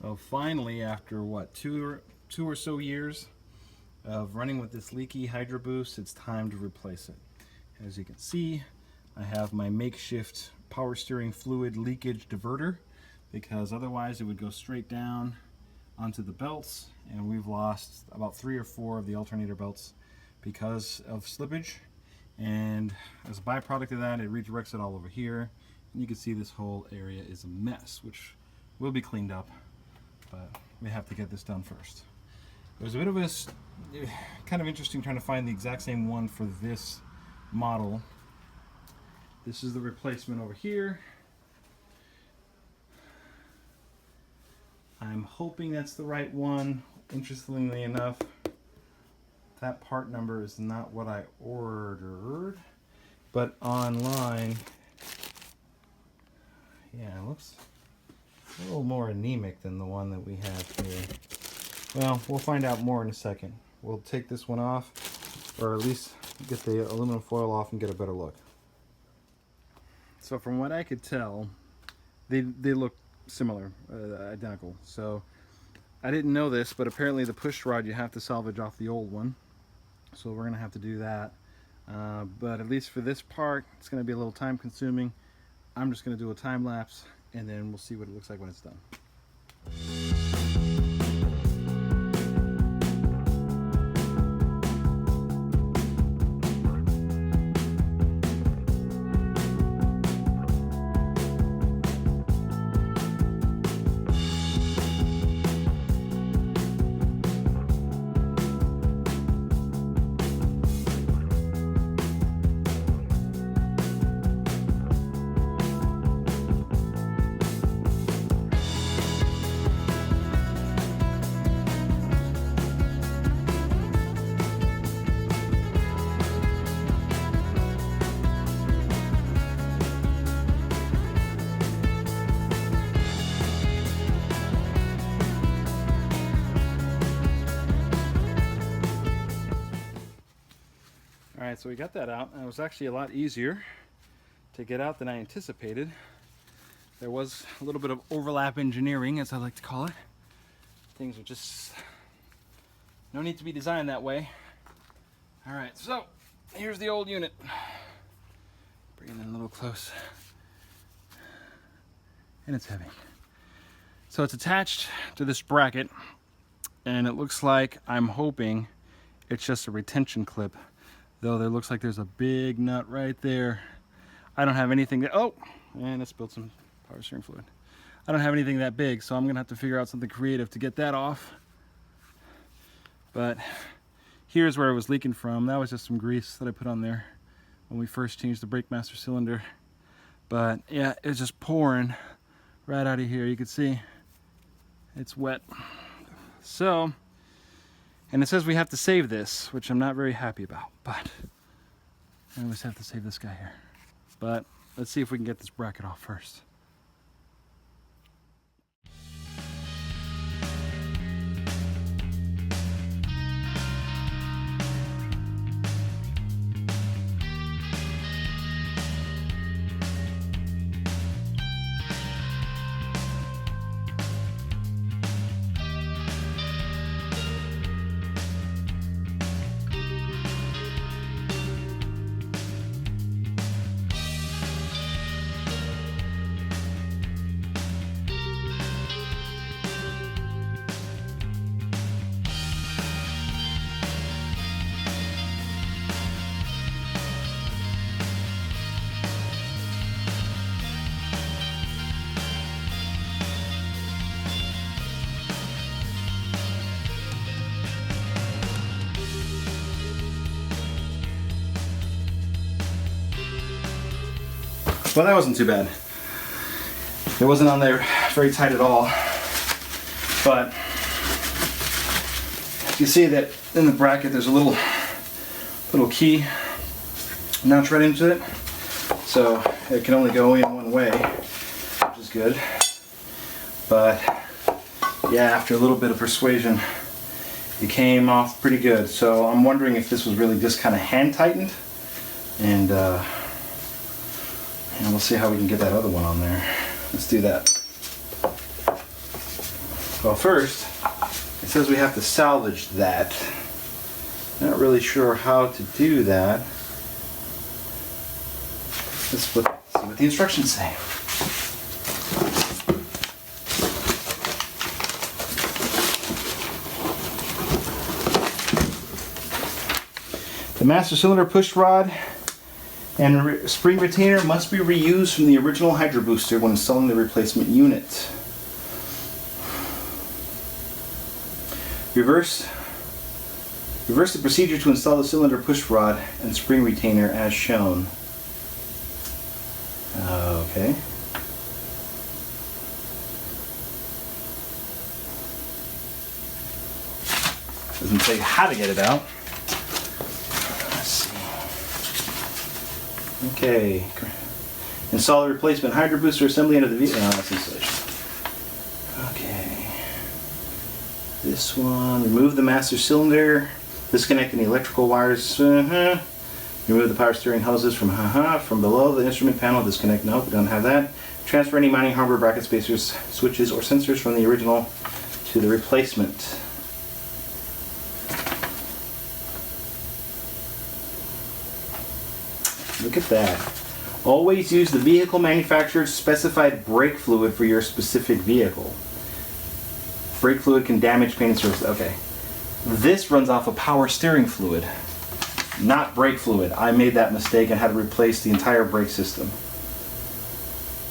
So finally, after what, two or so years of running with this leaky Hydroboost, it's time to replace it. As you can see, I have my makeshift power steering fluid leakage diverter, because otherwise it would go straight down onto the belts, and we've lost about 3 or 4 of the alternator belts because of slippage. And as a byproduct of that, it redirects it all over here, and you can see this whole area is a mess, which will be cleaned up, but we have to get this done first. It was a bit of a kind of interesting trying to find the exact same one for this model. This is the replacement over here. I'm hoping that's the right one. Interestingly enough, that part number is not what I ordered, but online, yeah, it looks a little more anemic than the one that we have here. Well, we'll find out more in a second. We'll take this one off, or at least get the aluminum foil off and get a better look. So from what I could tell, they look similar, identical. So I didn't know this, but apparently the push rod you have to salvage off the old one. So we're gonna have to do that. But at least for this part, it's gonna be a little time consuming. I'm just gonna do a time lapse, and then we'll see what it looks like when it's done. Alright, so we got that out, and it was actually a lot easier to get out than I anticipated. There was a little bit of overlap engineering, as I like to call it. Things are just no need to be designed that way. Alright, so here's the old unit. Bring it in a little close. And it's heavy. So it's attached to this bracket, and it looks like, I'm hoping, it's just a retention clip. Though there looks like there's a big nut right there. I don't have anything that, oh, and I spilled some power steering fluid. I don't have anything that big, so I'm gonna have to figure out something creative to get that off. But here's where it was leaking from. That was just some grease that I put on there when we first changed the brake master cylinder. But yeah, it's just pouring right out of here. You can see it's wet. So, and it says we have to save this, which I'm not very happy about, but I always have to save this guy here. But let's see if we can get this bracket off first. Well, that wasn't too bad. It wasn't on there very tight at all. But you see that in the bracket there's a little key notch right into it. So it can only go in one way, which is good. But yeah, after a little bit of persuasion, it came off pretty good. So I'm wondering if this was really just kind of hand tightened, and we'll see how we can get that other one on there. Let's do that. Well, first, it says we have to salvage that. Not really sure how to do that. Let's see what the instructions say. The master cylinder push rod and spring retainer must be reused from the original Hydrobooster when installing the replacement unit. Reverse the procedure to install the cylinder push rod and spring retainer as shown. Okay. Doesn't tell you how to get it out. Let's see. Okay. Install the replacement Hydrobooster assembly into the vehicle. No, that's installation. Okay. This one. Remove the master cylinder. Disconnecting the electrical wires. Remove the power steering hoses from below the instrument panel. Disconnect. Nope, we don't have that. Transfer any mounting hardware bracket spacers, switches, or sensors from the original to the replacement. Look at that. Always use the vehicle manufacturer's specified brake fluid for your specific vehicle. Brake fluid can damage paint and surface. Okay. This runs off of power steering fluid, not brake fluid. I made that mistake and had to replace the entire brake system.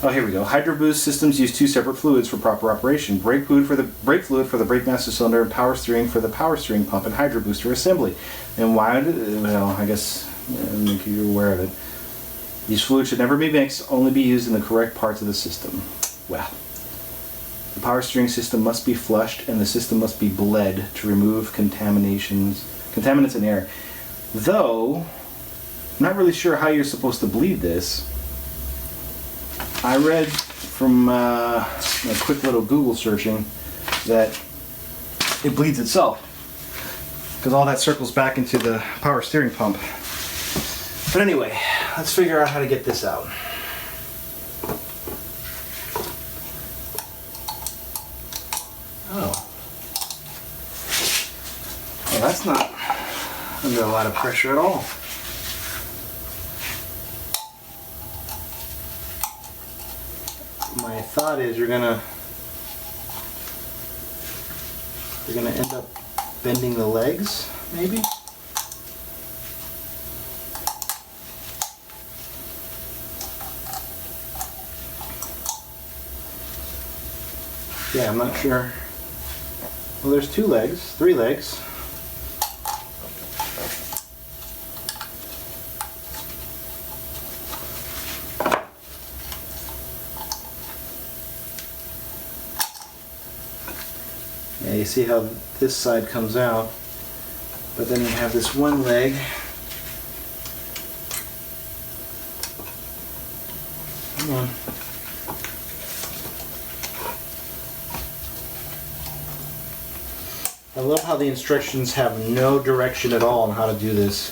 Oh, here we go. Hydroboost systems use two separate fluids for proper operation. Brake fluid for the brake master cylinder and power steering for the power steering pump and Hydrobooster assembly. And why did, well, I guess make you aware of it. These fluids should never be mixed, only be used in the correct parts of the system. Well. The power steering system must be flushed and the system must be bled to remove contaminants and air. Though, I'm not really sure how you're supposed to bleed this. I read from a quick little Google searching that it bleeds itself because all that circles back into the power steering pump. But anyway, let's figure out how to get this out. Oh. Well, that's not under a lot of pressure at all. My thought is you're gonna end up bending the legs, maybe? Yeah, I'm not sure. Well, there's three legs. Yeah, you see how this side comes out, but then you have this one leg. Come on. I love how the instructions have no direction at all on how to do this.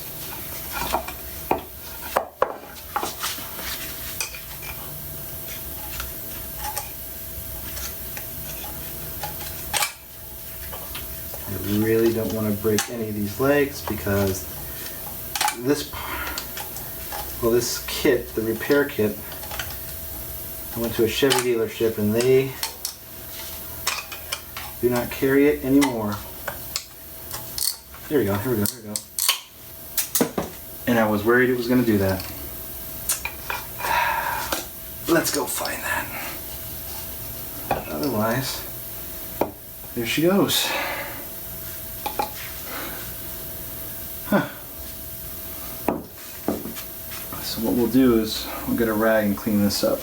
I really don't want to break any of these legs because this kit, the repair kit, I went to a Chevy dealership and they do not carry it anymore. Here we go. And I was worried it was going to do that. Let's go find that. Otherwise, there she goes. Huh. So what we'll do is we'll get a rag and clean this up.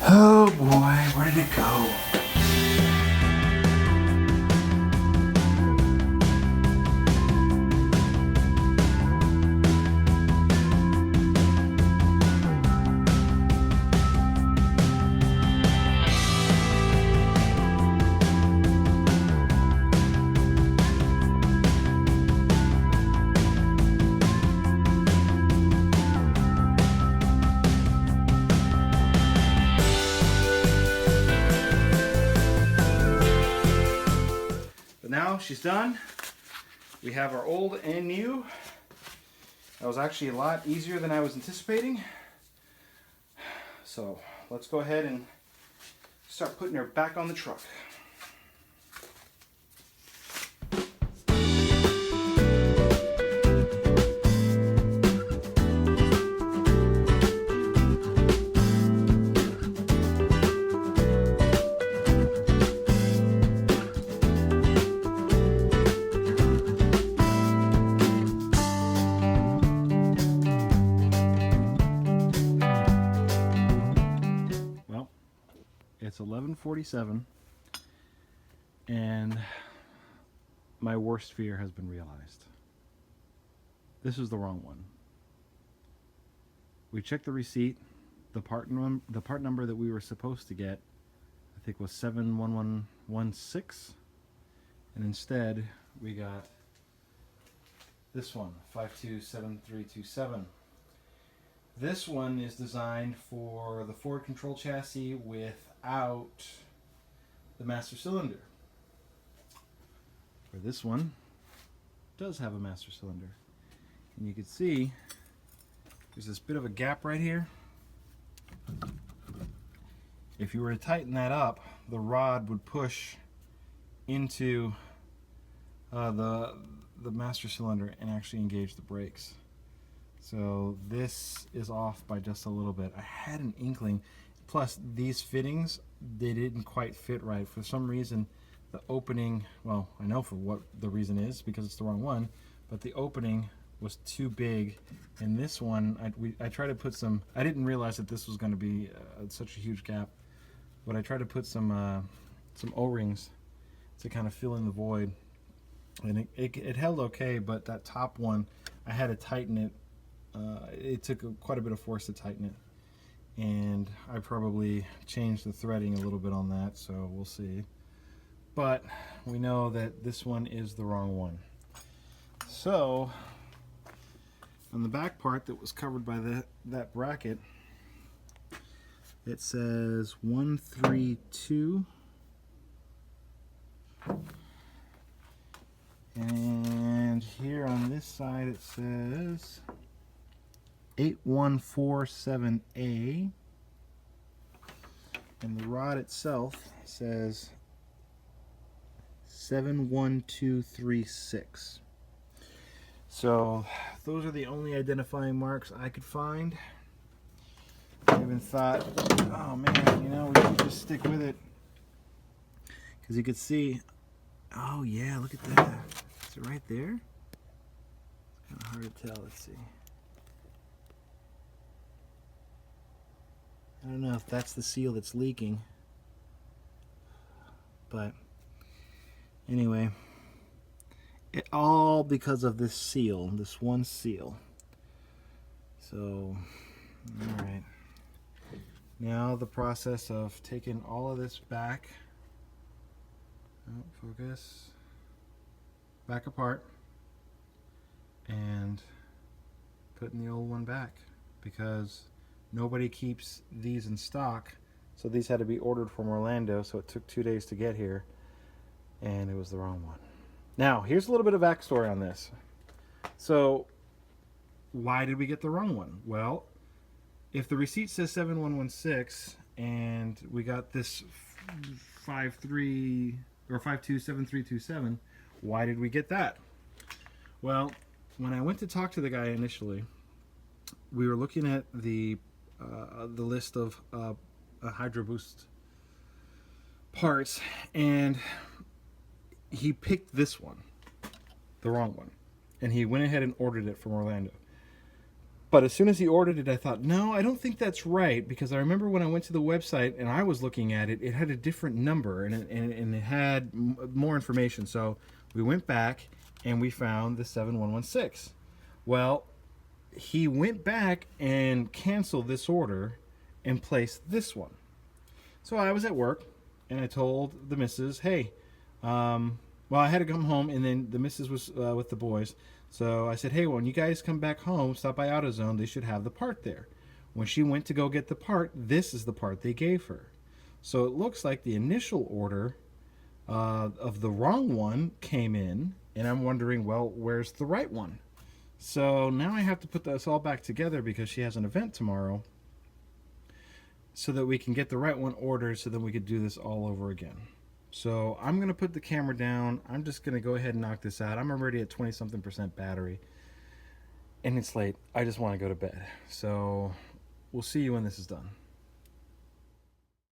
Oh boy, where did it go? she's done. We have our old and new. That was actually a lot easier than I was anticipating. So let's go ahead and start putting her back on the truck. It's 11:47 and my worst fear has been realized. This is the wrong one. We checked the receipt. The part number that we were supposed to get, I think, was 71116, and instead we got this one, 527327. This one is designed for the Ford control chassis without the master cylinder. For this one, it does have a master cylinder. And you can see there's this bit of a gap right here. If you were to tighten that up, the rod would push into the master cylinder and actually engage the brakes. So this is off by just a little bit. I had an inkling. Plus these fittings, they didn't quite fit right. For some reason, the opening, well, I know for what the reason is, because it's the wrong one, but the opening was too big. And this one, I tried to put some, I didn't realize that this was going to be such a huge gap, but I tried to put some O-rings to kind of fill in the void. And it held okay, but that top one, I had to tighten it. It took quite a bit of force to tighten it, and I probably changed the threading a little bit on that, so we'll see. But we know that this one is the wrong one. So on the back part that was covered by that bracket, it says 132, and here on this side it says 8147A, and the rod itself says 71236. So those are the only identifying marks I could find. I even thought, oh man, you know, we should just stick with it, because you could see, oh yeah, look at that. Is it right there? It's kind of hard to tell. Let's see. I don't know if that's the seal that's leaking, but anyway, it all because of this seal, this one seal. So, all right. Now the process of taking all of this back, focus, back apart, and putting the old one back, because nobody keeps these in stock, so these had to be ordered from Orlando, so it took 2 days to get here, and it was the wrong one. Now, here's a little bit of backstory on this. So, why did we get the wrong one? Well, if the receipt says 7116, and we got this 527327, why did we get that? Well, when I went to talk to the guy initially, we were looking at the list of Hydroboost parts, and he picked this one, the wrong one, and he went ahead and ordered it from Orlando. But as soon as he ordered it, I thought, no, I don't think that's right, because I remember when I went to the website and I was looking at it, it had a different number, and it had more information. So we went back and we found the 7116. Well, he went back and canceled this order and placed this one. So I was at work and I told the missus, hey, well, I had to come home, and then the missus was with the boys. So I said, hey, when you guys come back home, stop by AutoZone, they should have the part there. When she went to go get the part, this is the part they gave her. So it looks like the initial order of the wrong one came in, and I'm wondering, well, where's the right one? So now I have to put this all back together because she has an event tomorrow, so that we can get the right one ordered, so then we could do this all over again. So I'm going to put the camera down. I'm just going to go ahead and knock this out. I'm already at 20 something percent battery, and it's late. I just want to go to bed. So we'll see you when this is done.